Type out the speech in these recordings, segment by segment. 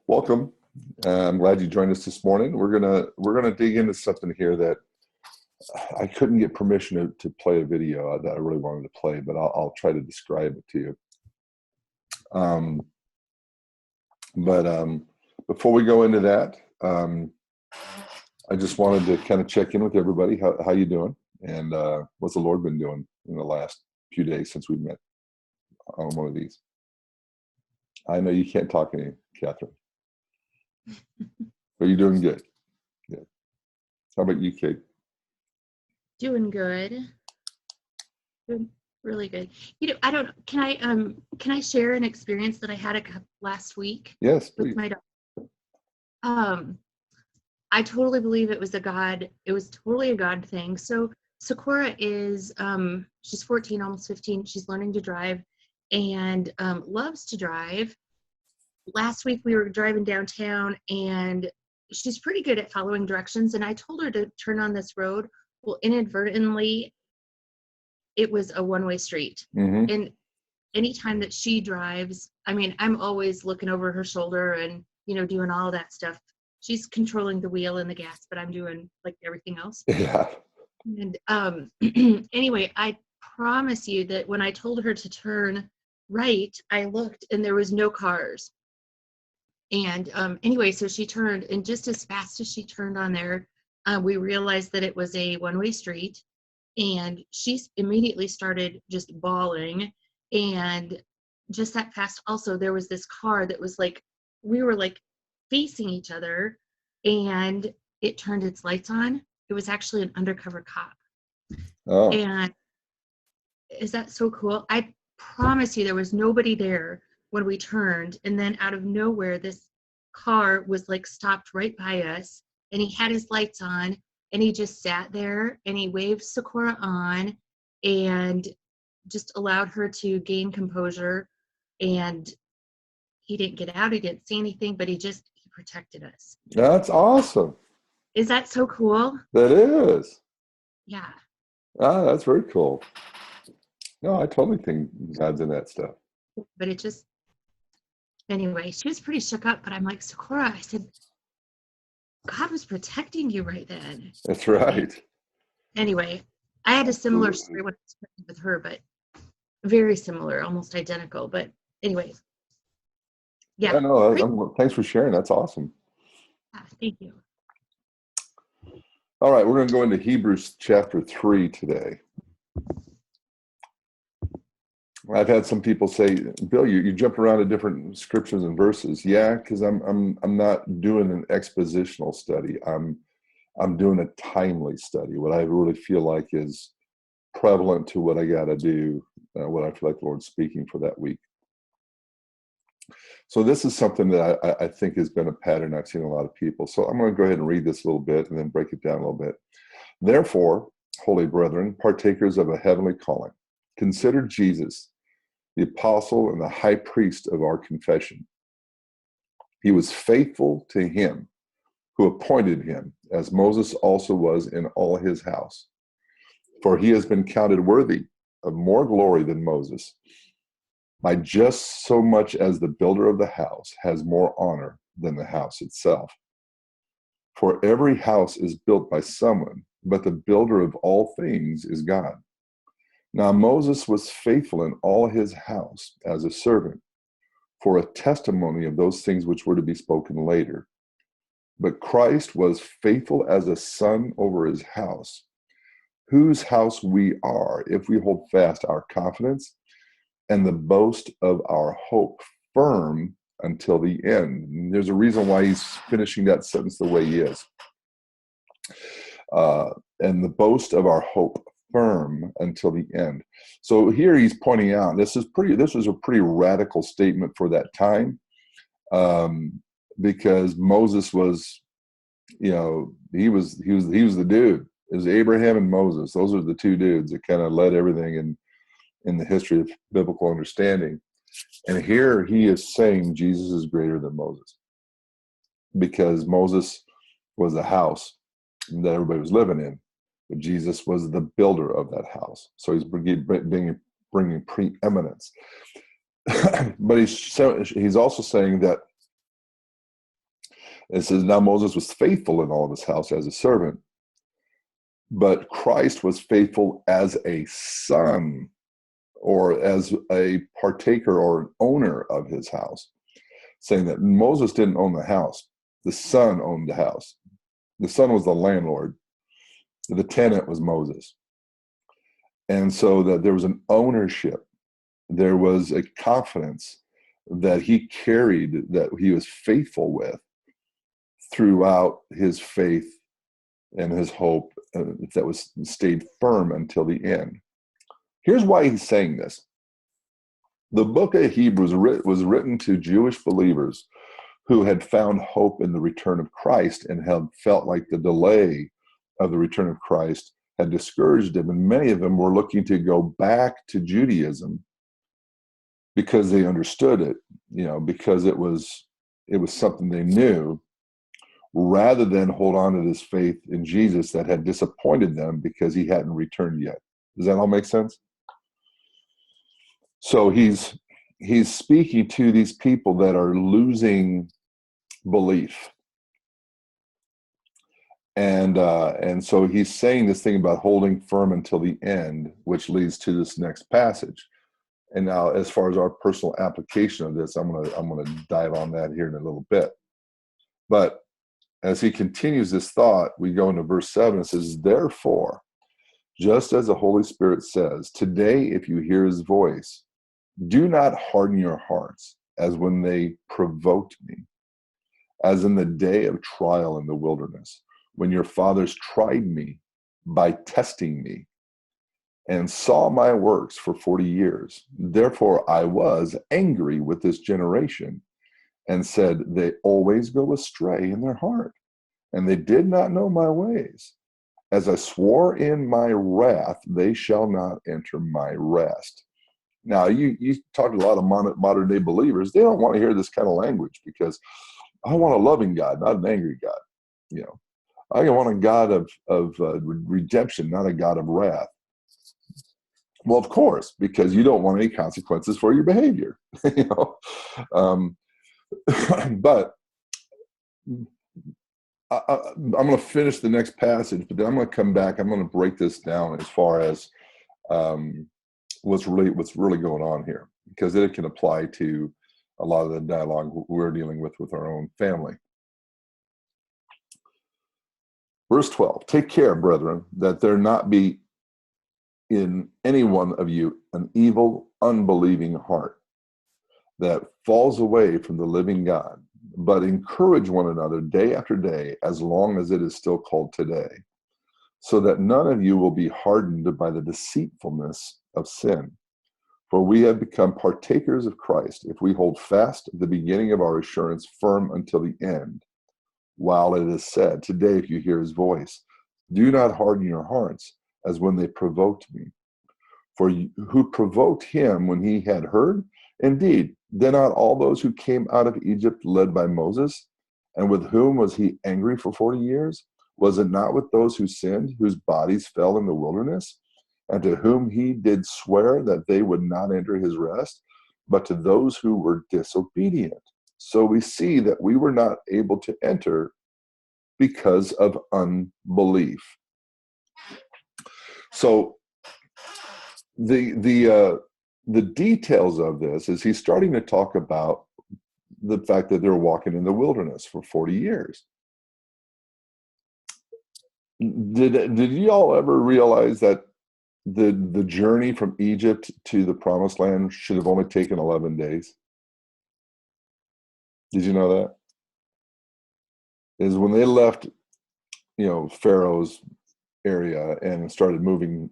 Welcome. I'm glad you joined us this morning. We're gonna dig into something here that I couldn't get permission to play a video that I really wanted to play, but I'll try to describe it to you. Um, but before we go into that, I just wanted to kind of check in with everybody. How you doing? And what's the Lord been doing in the last few days since we met on one of these? I know you can't talk any, Catherine, but you're doing good. Yeah. How about you, Kate? Doing good. Doing really good. I don't can I share an experience that I had last week Yes, with please. my dog? I totally believe it was totally a God thing. So Sakura is she's 14, almost 15. She's learning to drive and loves to drive. Last week we were driving downtown and she's pretty good at following directions, and I told her to turn on this road. Well, inadvertently it was a one-way street. Mm-hmm. And anytime that she drives, I mean, I'm always looking over her shoulder and, doing all that stuff. She's controlling the wheel and the gas, but I'm doing like everything else. Yeah. And anyway, I promise you that when I told her to turn right, I looked and there was no cars. And anyway, so she turned, and just as fast as she turned on there, we realized that it was a one-way street. And she immediately started just bawling. And just that fast, also, there was this car that was like, we were like facing each other, and it turned its lights on. It was actually an undercover cop. Oh. And is that so cool? I promise you, there was nobody there when we turned. And then out of nowhere, this car was like stopped right by us, and he had his lights on, and he just sat there and he waved Sakura on and just allowed her to gain composure. And he didn't get out, he didn't say anything, but he protected us. That's awesome. Is that so cool? That is. Yeah. That's very cool. No, I totally think God's in that stuff. But it just, anyway, she was pretty shook up, but I'm like, Sakura, I said, God was protecting you right then. That's right. Anyway, I had a similar story when I was pregnant with her, but very similar, almost identical. But anyway, yeah. No, thanks for sharing. That's awesome. Thank you. All right, we're going to go into Hebrews chapter 3 today. I've had some people say, Bill, you jump around to different scriptures and verses. Yeah, because I'm not doing an expositional study. I'm doing a timely study. What I really feel like is prevalent to what I got to do, what I feel like the Lord's speaking for that week. So this is something that I think has been a pattern I've seen in a lot of people. So I'm going to go ahead and read this a little bit and then break it down a little bit. Therefore, holy brethren, partakers of a heavenly calling, consider Jesus, the apostle and the high priest of our confession. He was faithful to him who appointed him, as Moses also was in all his house. For he has been counted worthy of more glory than Moses, by just so much as the builder of the house has more honor than the house itself. For every house is built by someone, but the builder of all things is God. Now Moses was faithful in all his house as a servant, for a testimony of those things which were to be spoken later. But Christ was faithful as a son over his house, whose house we are, if we hold fast our confidence and the boast of our hope firm until the end. And there's a reason why he's finishing that sentence the way he is. And the boast of our hope firm until the end. So here he's pointing out this was a pretty radical statement for that time, because Moses was, he was the dude. It was Abraham and Moses. Those are the two dudes that kind of led everything in the history of biblical understanding. And here he is saying Jesus is greater than Moses, because Moses was a house that everybody was living in, but Jesus was the builder of that house. So he's bringing preeminence. But he's also saying that It says, now Moses was faithful in all of his house as a servant, but Christ was faithful as a son, or as a partaker or an owner of his house, saying that Moses didn't own the house. The son owned the house. The son was the landlord. The tenant was Moses. And so that there was an ownership. There was a confidence that he carried, that he was faithful with throughout his faith and his hope that was stayed firm until the end. Here's why he's saying this. The book of Hebrews was written to Jewish believers who had found hope in the return of Christ and had felt like the delay of the return of Christ had discouraged them. And many of them were looking to go back to Judaism because they understood it, because it was something they knew, rather than hold on to this faith in Jesus that had disappointed them because he hadn't returned yet. Does that all make sense? So he's speaking to these people that are losing belief. And so he's saying this thing about holding firm until the end, which leads to this next passage. And now, as far as our personal application of this, I'm gonna dive on that here in a little bit. But as he continues this thought, we go into verse 7. It says, therefore, just as the Holy Spirit says, today, if you hear his voice, do not harden your hearts as when they provoked me, as in the day of trial in the wilderness, when your fathers tried me by testing me and saw my works for 40 years. Therefore, I was angry with this generation and said, they always go astray in their heart, and they did not know my ways. As I swore in my wrath, they shall not enter my rest. Now, you talk to a lot of modern day believers, they don't want to hear this kind of language, because I want a loving God, not an angry God. I want a God of redemption, not a God of wrath. Well, of course, because you don't want any consequences for your behavior. But I'm going to finish the next passage, but then I'm going to come back. I'm going to break this down as far as what's really going on here, because it can apply to a lot of the dialogue we're dealing with our own family. Verse 12, take care, brethren, that there not be in any one of you an evil, unbelieving heart that falls away from the living God, but encourage one another day after day, as long as it is still called today, so that none of you will be hardened by the deceitfulness of sin. For we have become partakers of Christ if we hold fast the beginning of our assurance firm until the end. While it is said, today if you hear his voice, do not harden your hearts as when they provoked me. For who provoked him when he had heard? Indeed, did not all those who came out of Egypt led by Moses? And with whom was he angry for 40 years? Was it not with those who sinned, whose bodies fell in the wilderness? And to whom he did swear that they would not enter his rest, but to those who were disobedient. So we see that we were not able to enter because of unbelief. So the details of this is he's starting to talk about the fact that they're walking in the wilderness for 40 years. Did you all ever realize that the journey from Egypt to the promised land should have only taken 11 days? Did you know that? Is when they left, Pharaoh's area and started moving,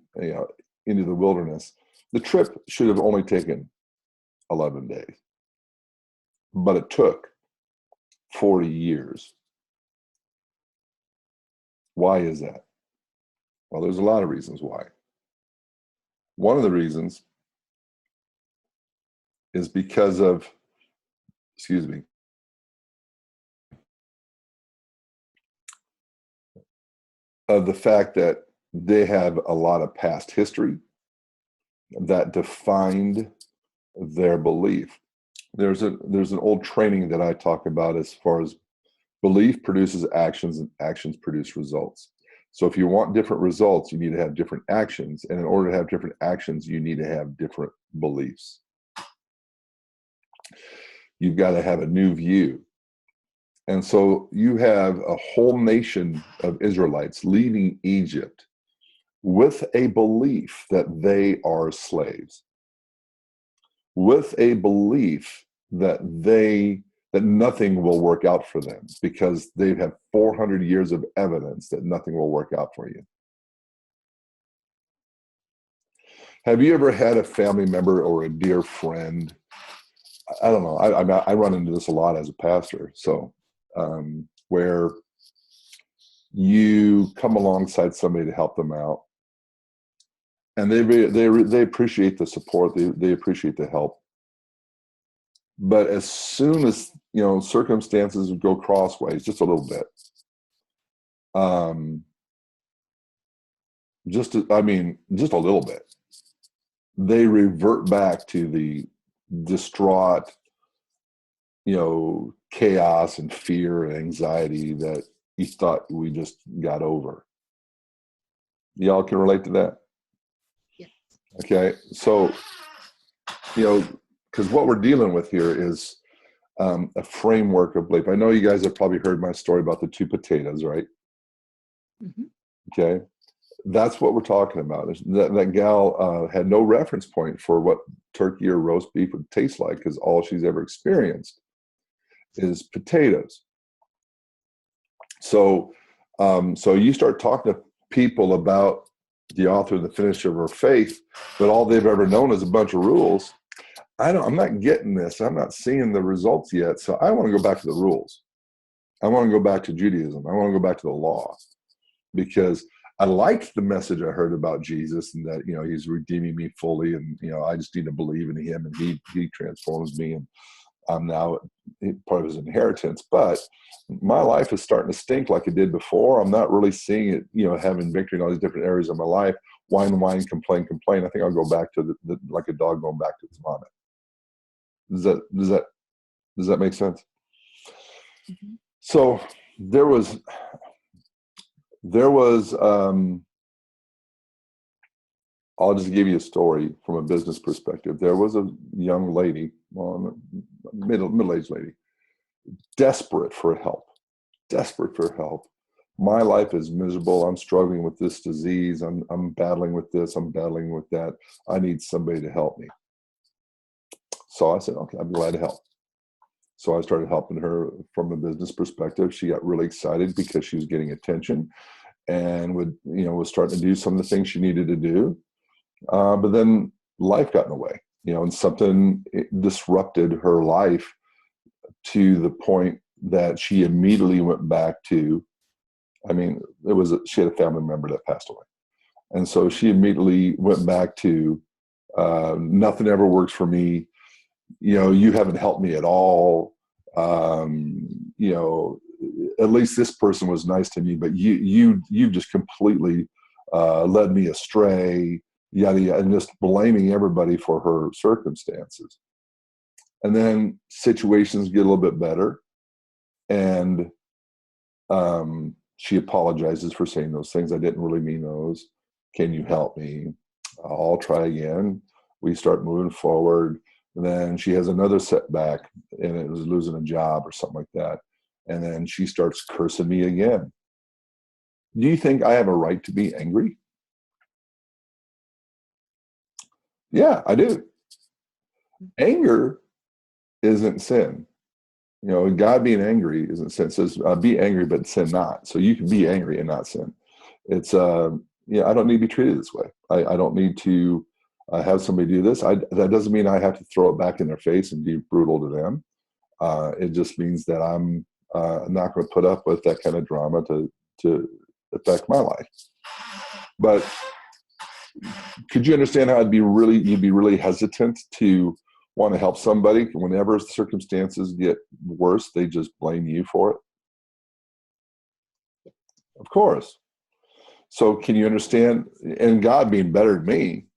into the wilderness, the trip should have only taken 11 days. But it took 40 years. Why is that? Well, there's a lot of reasons why. One of the reasons is because of, of the fact that they have a lot of past history that defined their belief. There's an old training that I talk about as far as Belief produces actions, and actions produce results. So if you want different results, you need to have different actions. And in order to have different actions, you need to have different beliefs. You've got to have a new view. And so you have a whole nation of Israelites leaving Egypt with a belief that they are slaves, with a belief that nothing will work out for them, because they have 400 years of evidence that nothing will work out for you. Have you ever had a family member or a dear friend? I don't know. I run into this a lot as a pastor. So where you come alongside somebody to help them out, and they appreciate the support, they appreciate the help. But as soon as circumstances go crossways, just a little bit, just a little bit, they revert back to the distraught, chaos and fear and anxiety that you thought we just got over. Y'all can relate to that? Yes. Okay, so because what we're dealing with here is a framework of belief. I know you guys have probably heard my story about the 2 potatoes, right? Mm-hmm. Okay, that's what we're talking about. That gal had no reference point for what turkey or roast beef would taste like, because all she's ever experienced is potatoes. So you start talking to people about the author and the finisher of her faith, but all they've ever known is a bunch of rules. I'm not getting this. I'm not seeing the results yet. So I want to go back to the rules. I want to go back to Judaism. I want to go back to the law, because I liked the message I heard about Jesus, and that, he's redeeming me fully, and, I just need to believe in him, and he transforms me, and I'm now part of his inheritance. But my life is starting to stink like it did before. I'm not really seeing it, having victory in all these different areas of my life. Whine, complain. I think I'll go back to the like a dog going back to its vomit. Does that make sense? Mm-hmm. So there was I'll just give you a story from a business perspective. There was a young lady, middle-aged lady, desperate for help. My life is miserable. I'm struggling with this disease. I'm battling with this. I'm battling with that. I need somebody to help me. So I said, okay, I'd be glad to help. So I started helping her from a business perspective. She got really excited because she was getting attention, and was starting to do some of the things she needed to do. But then life got in the way, and something disrupted her life to the point that she immediately went back to, she had a family member that passed away. And so she immediately went back to, nothing ever works for me. You haven't helped me at all. At least this person was nice to me, but you just completely led me astray, yada, yada, and just blaming everybody for her circumstances. And then situations get a little bit better, and she apologizes for saying those things. I didn't really mean those. Can you help me? I'll try again. We start moving forward. And then she has another setback, and it was losing a job or something like that. And then she starts cursing me again. Do you think I have a right to be angry? Yeah, I do. Anger isn't sin. God being angry isn't sin. It says, be angry, but sin not. So you can be angry and not sin. It's, I don't need to be treated this way. I don't need to have somebody do this. That doesn't mean I have to throw it back in their face and be brutal to them. It just means that I'm not going to put up with that kind of drama to affect my life. But could you understand how you'd be really hesitant to want to help somebody whenever circumstances get worse? They just blame you for it. Of course. So can you understand? And God being better than me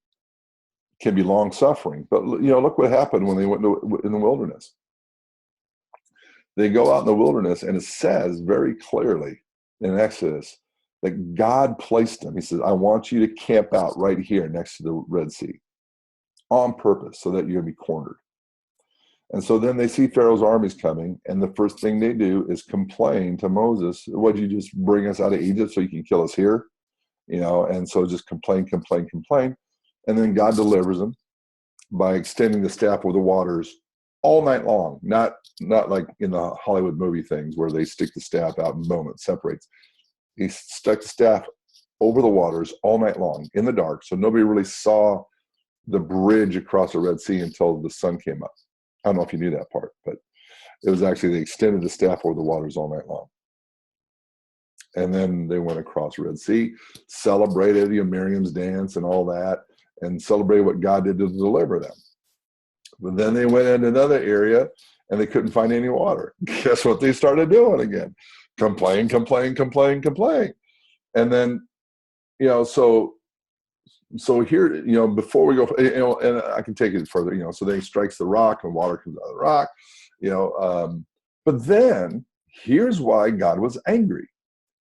can be long suffering. But look what happened when they went in the wilderness. They go out in the wilderness, and it says very clearly in Exodus that God placed them. He says, I want you to camp out right here next to the Red Sea on purpose so that you're going to be cornered. And so then they see Pharaoh's armies coming, and the first thing they do is complain to Moses, "What'd you just bring us out of Egypt so you can kill us here?" And so just complain. And then God delivers them by extending the staff over the waters all night long, not like in the Hollywood movie things where they stick the staff out and boom, it separates. He stuck the staff over the waters all night long in the dark, so nobody really saw the bridge across the Red Sea until the sun came up. I don't know if you knew that part, but it was actually they extended the staff over the waters all night long. And then they went across Red Sea, celebrated Miriam's dance and all that, and celebrated what God did to deliver them. But then they went into another area and they couldn't find any water. Guess what they started doing again? Complain. And then, so here, before we go, and I can take it further, so then he strikes the rock and water comes out of the rock, but then here's why God was angry.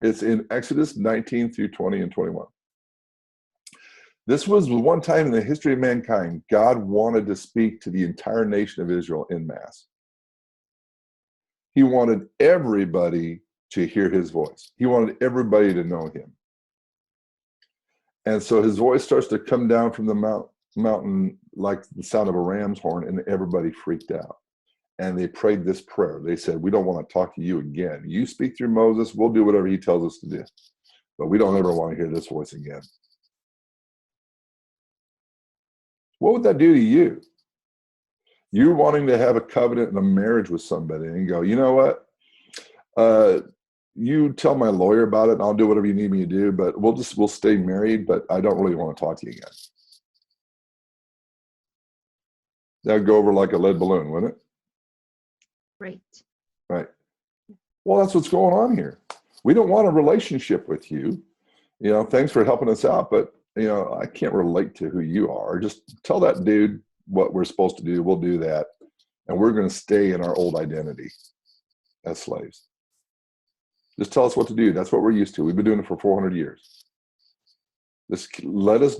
It's in Exodus 19 through 20 and 21. This was one time in the history of mankind, God wanted to speak to the entire nation of Israel en masse. He wanted everybody to hear his voice. He wanted everybody to know him. And so his voice starts to come down from the mountain like the sound of a ram's horn, and everybody freaked out. And they prayed this prayer. They said, we don't want to talk to you again. You speak through Moses, we'll do whatever he tells us to do. But we don't ever want to hear this voice again. What would that do to you? You're wanting to have a covenant and a marriage with somebody and go, you know what? You tell my lawyer about it and I'll do whatever you need me to do, but we'll stay married, but I don't really want to talk to you again. That would go over like a lead balloon, wouldn't it? Right. Well, that's what's going on here. We don't want a relationship with you. Thanks for helping us out, but I can't relate to who you are. Just tell that dude what we're supposed to do. We'll do that. And we're going to stay in our old identity as slaves. Just tell us what to do. That's what we're used to. We've been doing it for 400 years. Just let us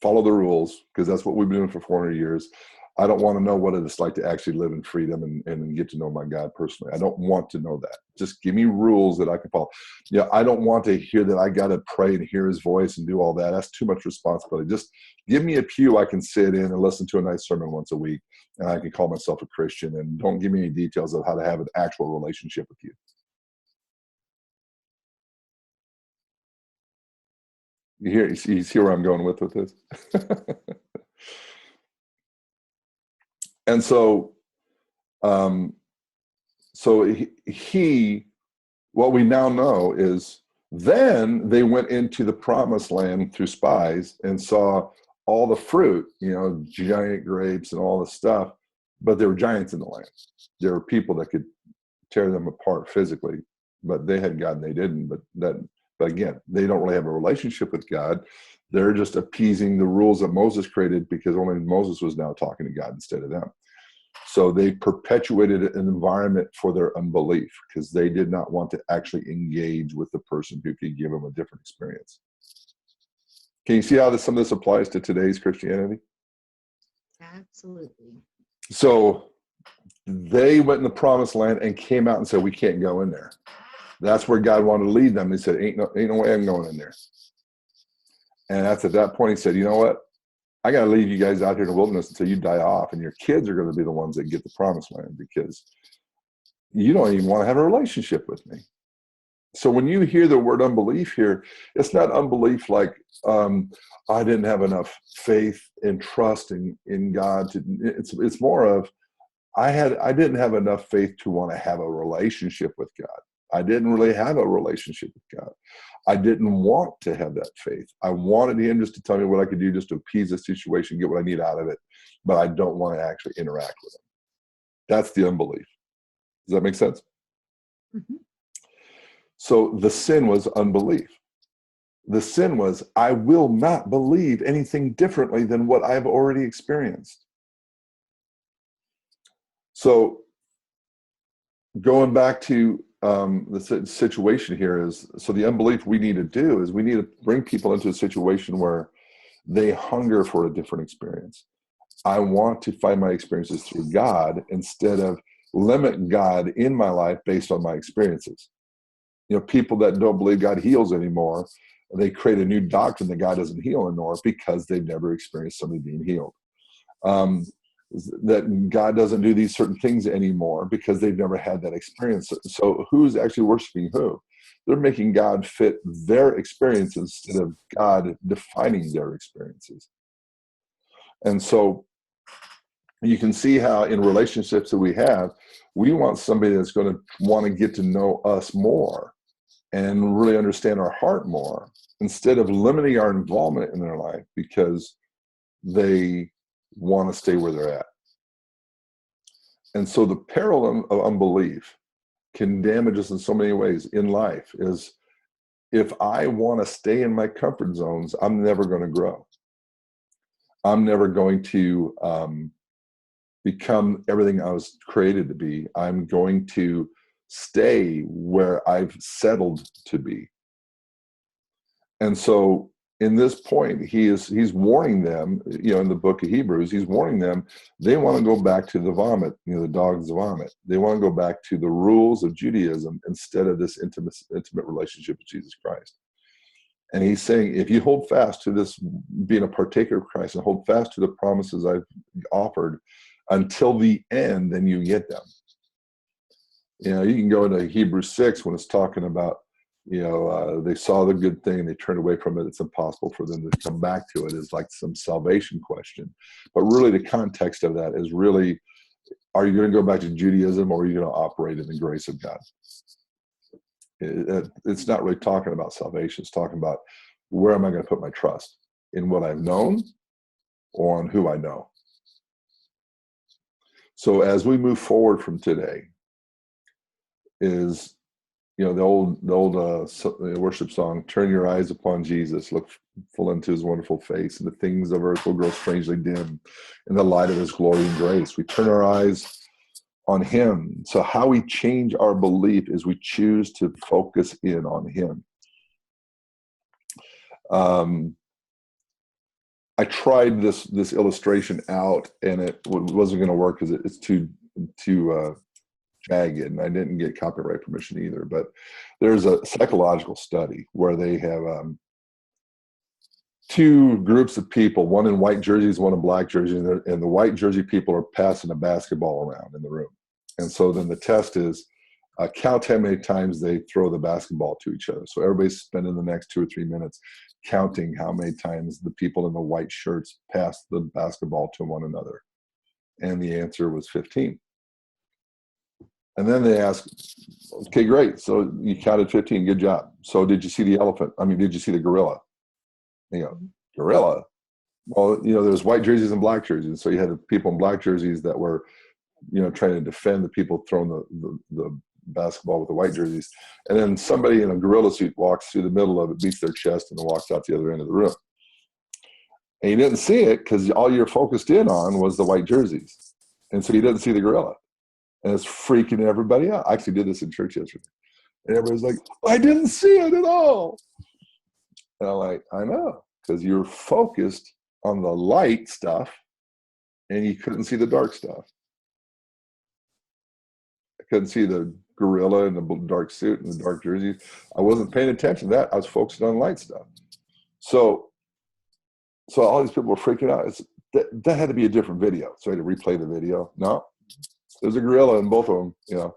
follow the rules, because that's what we've been doing for 400 years. I don't want to know what it's like to actually live in freedom and get to know my God personally. I don't want to know that. Just give me rules that I can follow. I don't want to hear that I got to pray and hear his voice and do all that. That's too much responsibility. Just give me a pew I can sit in and listen to a nice sermon once a week, and I can call myself a Christian, and don't give me any details of how to have an actual relationship with you. You see where I'm going with this? And so, what we now know is then they went into the promised land through spies and saw all the fruit, giant grapes and all the stuff, but there were giants in the land. There were people that could tear them apart physically, but they had God and they didn't. But again, they don't really have a relationship with God. They're just appeasing the rules that Moses created, because only Moses was now talking to God instead of them. So they perpetuated an environment for their unbelief, because they did not want to actually engage with the person who could give them a different experience. Can you see how some of this applies to today's Christianity? Absolutely. So they went in the promised land and came out and said, we can't go in there. That's where God wanted to lead them. He said, ain't no way I'm going in there. And that's at that point he said, you know what? I got to leave you guys out here in the wilderness until you die off, and your kids are going to be the ones that get the promised land, because you don't even want to have a relationship with me. So when you hear the word unbelief here, it's not unbelief like I didn't have enough faith and trust in God. It's more of I didn't have enough faith to want to have a relationship with God. I didn't really have a relationship with God. I didn't want to have that faith. I wanted him just to tell me what I could do just to appease the situation, get what I need out of it, but I don't want to actually interact with him. That's the unbelief. Does that make sense? Mm-hmm. So the sin was unbelief. The sin was, I will not believe anything differently than what I've already experienced. So going back to the situation here is, so the unbelief we need to do is we need to bring people into a situation where they hunger for a different experience. I want to find my experiences through God instead of limit God in my life based on my experiences. You know, people that don't believe God heals anymore, they create a new doctrine that God doesn't heal anymore because they've never experienced somebody being healed. That God doesn't do these certain things anymore because they've never had that experience. So who's actually worshiping who? They're making God fit their experience instead of God defining their experiences. And so you can see how in relationships that we have, we want somebody that's going to want to get to know us more and really understand our heart more instead of limiting our involvement in their life because they want to stay where they're at. And so the peril of unbelief can damage us in so many ways in life. Is if I want to stay in my comfort zones, I'm never going to grow. I'm never going to become everything I was created to be. I'm going to stay where I've settled to be. And so in this point, he's warning them, you know, in the book of Hebrews, he's warning them, they want to go back to the vomit, you know, the dog's vomit. They want to go back to the rules of Judaism instead of this intimate relationship with Jesus Christ. And he's saying, if you hold fast to this, being a partaker of Christ, and hold fast to the promises I've offered until the end, then you get them. You know, you can go into Hebrews 6 when it's talking about, you know, they saw the good thing and they turned away from it. It's impossible for them to come back to it. It's like some salvation question. But really the context of that is really, are you going to go back to Judaism or are you going to operate in the grace of God? It's not really talking about salvation. It's talking about where am I going to put my trust? In what I've known or on who I know? So as we move forward from today is, you know, the old worship song, turn your eyes upon Jesus, look full into his wonderful face, and the things of earth will grow strangely dim in the light of his glory and grace. We turn our eyes on him. So how we change our belief is we choose to focus in on him. I tried this illustration out, and it wasn't going to work because it's too jagged, and I didn't get copyright permission either. But there's a psychological study where they have two groups of people, one in white jerseys, one in black jerseys, and the white jersey people are passing a basketball around in the room. And so then the test is count how many times they throw the basketball to each other. So everybody's spending the next 2 or 3 minutes counting how many times the people in the white shirts pass the basketball to one another. And the answer was 15. And then they ask, okay, great. So you counted 15. Good job. So did you see the elephant? I mean, did you see the gorilla? You know, gorilla? Well, you know, there's white jerseys and black jerseys. So you had the people in black jerseys that were, you know, trying to defend the people throwing the basketball with the white jerseys. And then somebody in a gorilla suit walks through the middle of it, beats their chest, and then walks out the other end of the room. And you didn't see it because all you're focused in on was the white jerseys. And so you didn't see the gorilla. And it's freaking everybody out. I actually did this in church yesterday. And everybody's like, I didn't see it at all. And I'm like, I know, because you're focused on the light stuff and you couldn't see the dark stuff. I couldn't see the gorilla in the dark suit and the dark jersey. I wasn't paying attention to that. I was focused on light stuff. So all these people were freaking out. That had to be a different video. So I had to replay the video. No, there's a gorilla in both of them, you know.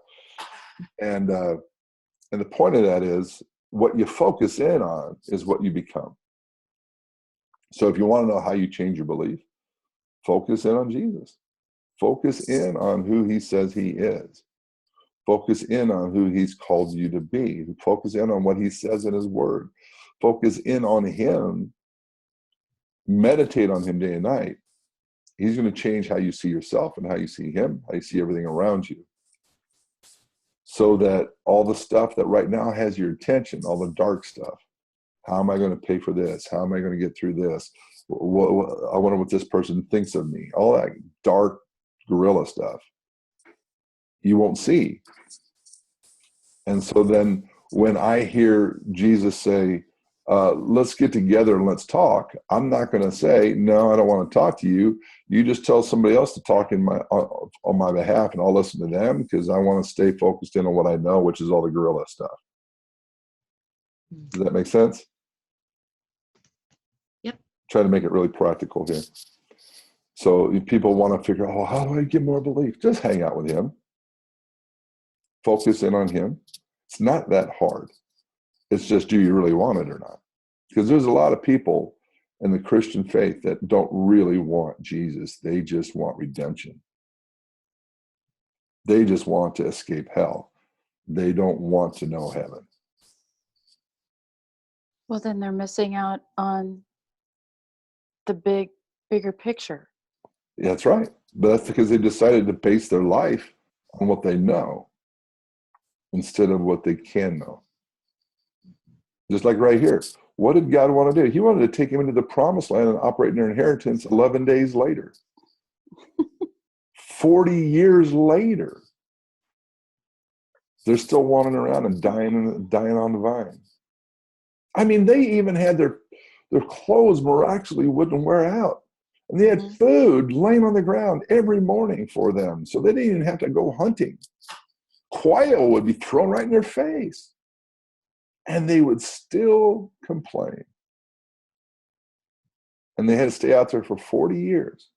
And the point of that is what you focus in on is what you become. So if you want to know how you change your belief, focus in on Jesus. Focus in on who he says he is. Focus in on who he's called you to be. Focus in on what he says in his word. Focus in on him. Meditate on him day and night. He's going to change how you see yourself and how you see him, how you see everything around you. So that all the stuff that right now has your attention, all the dark stuff, how am I going to pay for this? How am I going to get through this? I wonder what this person thinks of me. All that dark gorilla stuff you won't see And so then when I hear Jesus say, let's get together and let's talk, I'm not going to say, no, I don't want to talk to you. You just tell somebody else to talk on my behalf, and I'll listen to them, because I want to stay focused in on what I know, which is all the guerrilla stuff. Does that make sense? Yep. Try to make it really practical here. So if people want to figure out, oh, how do I get more belief? Just hang out with him. Focus in on him. It's not that hard. It's just, do you really want it or not? Because there's a lot of people in the Christian faith that don't really want Jesus. They just want redemption. They just want to escape hell. They don't want to know heaven. Well, then they're missing out on the bigger picture. That's right. But that's because they decided to base their life on what they know instead of what they can know. Just like right here. What did God want to do? He wanted to take him into the promised land and operate in their inheritance 11 days later. 40 years later. They're still wandering around and dying on the vine. I mean, they even had their clothes miraculously wouldn't wear out. And they had food laying on the ground every morning for them. So they didn't even have to go hunting. Quail would be thrown right in their face. And they would still complain. And they had to stay out there for 40 years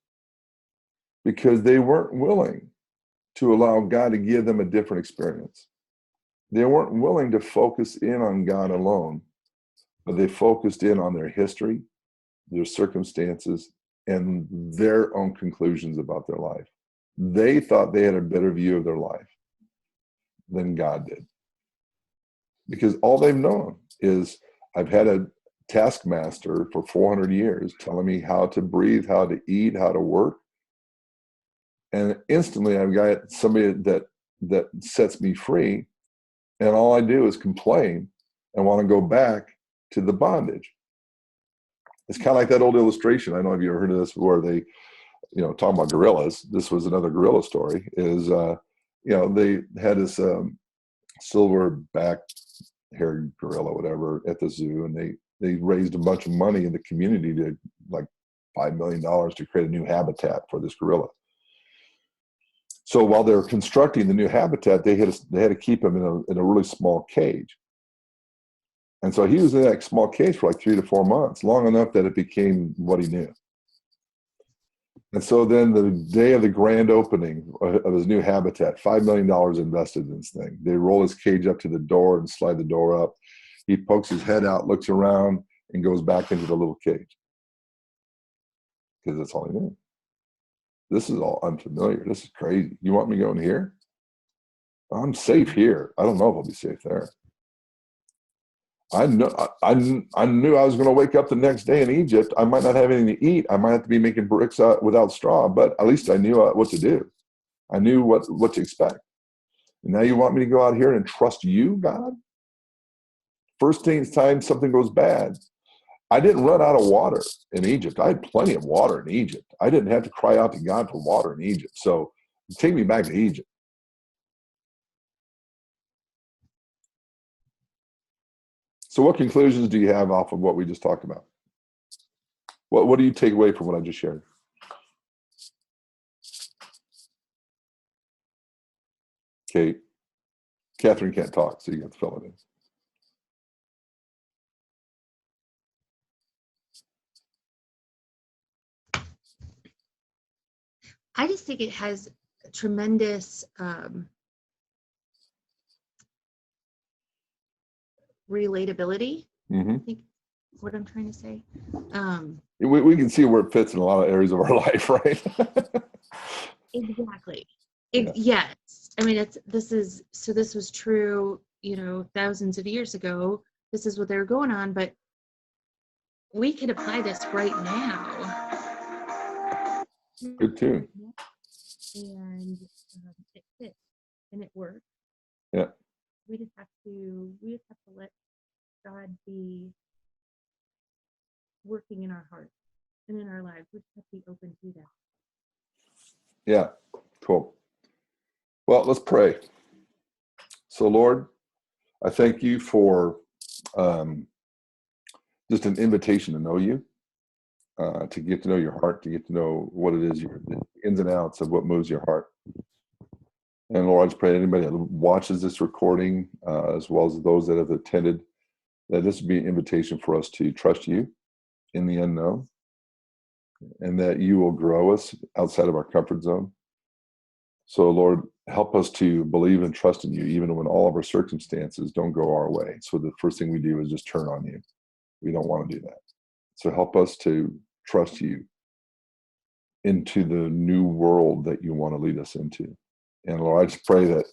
because they weren't willing to allow God to give them a different experience. They weren't willing to focus in on God alone, but they focused in on their history, their circumstances, and their own conclusions about their life. They thought they had a better view of their life than God did. Because all they've known is, I've had a taskmaster for 400 years telling me how to breathe, how to eat, how to work. And instantly I've got somebody that sets me free. And all I do is complain and want to go back to the bondage. It's kind of like that old illustration. I don't know if you ever heard of this, where they, talking about gorillas. This was another gorilla story. Is they had this silverback haired gorilla, whatever, at the zoo, and they raised a bunch of money in the community to, like, $5 million to create a new habitat for this gorilla. So while they were constructing the new habitat, they had to keep him in a really small cage. And so he was in that small cage for like 3 to 4 months, long enough that it became what he knew. And so then the day of the grand opening of his new habitat, $5 million invested in this thing. They roll his cage up to the door and slide the door up. He pokes his head out, looks around, and goes back into the little cage. Because that's all he knew. This is all unfamiliar. This is crazy. You want me going here? I'm safe here. I don't know if I'll be safe there. I knew I was going to wake up the next day in Egypt. I might not have anything to eat. I might have to be making bricks without straw, but at least I knew what to do. I knew what to expect. And now you want me to go out here and trust you, God? First time something goes bad. I didn't run out of water in Egypt. I had plenty of water in Egypt. I didn't have to cry out to God for water in Egypt. So take me back to Egypt. So what conclusions do you have off of what we just talked about? What do you take away from what I just shared? Kate. Catherine can't talk, so you got to fill it in. I just think it has tremendous relatability. I think what I'm trying to say. We can see where it fits in a lot of areas of our life, right? Exactly. Yeah. Yes. I mean, this was true, thousands of years ago. This is what they were going on, but we can apply this right now. Good tune. And it fits and it works. Yeah. We just have to let God be working in our hearts and in our lives. We just have to be open to that. Yeah. Cool. Well, let's pray. So, Lord, I thank you for just an invitation to know you, to get to know your heart, to get to know what it is, the ins and outs of what moves your heart. And Lord, I just pray anybody that watches this recording, as well as those that have attended, that this would be an invitation for us to trust you in the unknown, and that you will grow us outside of our comfort zone. So Lord, help us to believe and trust in you, even when all of our circumstances don't go our way. So the first thing we do is just turn on you. We don't want to do that. So help us to trust you into the new world that you want to lead us into. And Lord, I just pray that,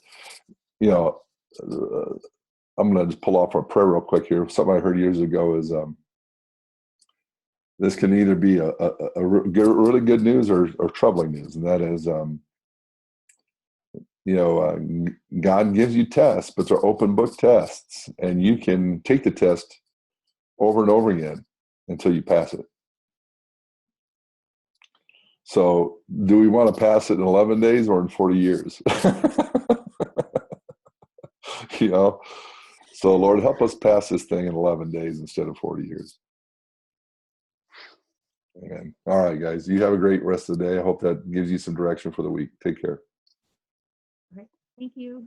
I'm going to just pull off our prayer real quick here. Something I heard years ago is this can either be a really good news or troubling news. And that is, God gives you tests, but they're open book tests. And you can take the test over and over again until you pass it. So do we want to pass it in 11 days or in 40 years? So Lord, help us pass this thing in 11 days instead of 40 years. Amen. All right, guys, you have a great rest of the day. I hope that gives you some direction for the week. Take care. All right. Thank you.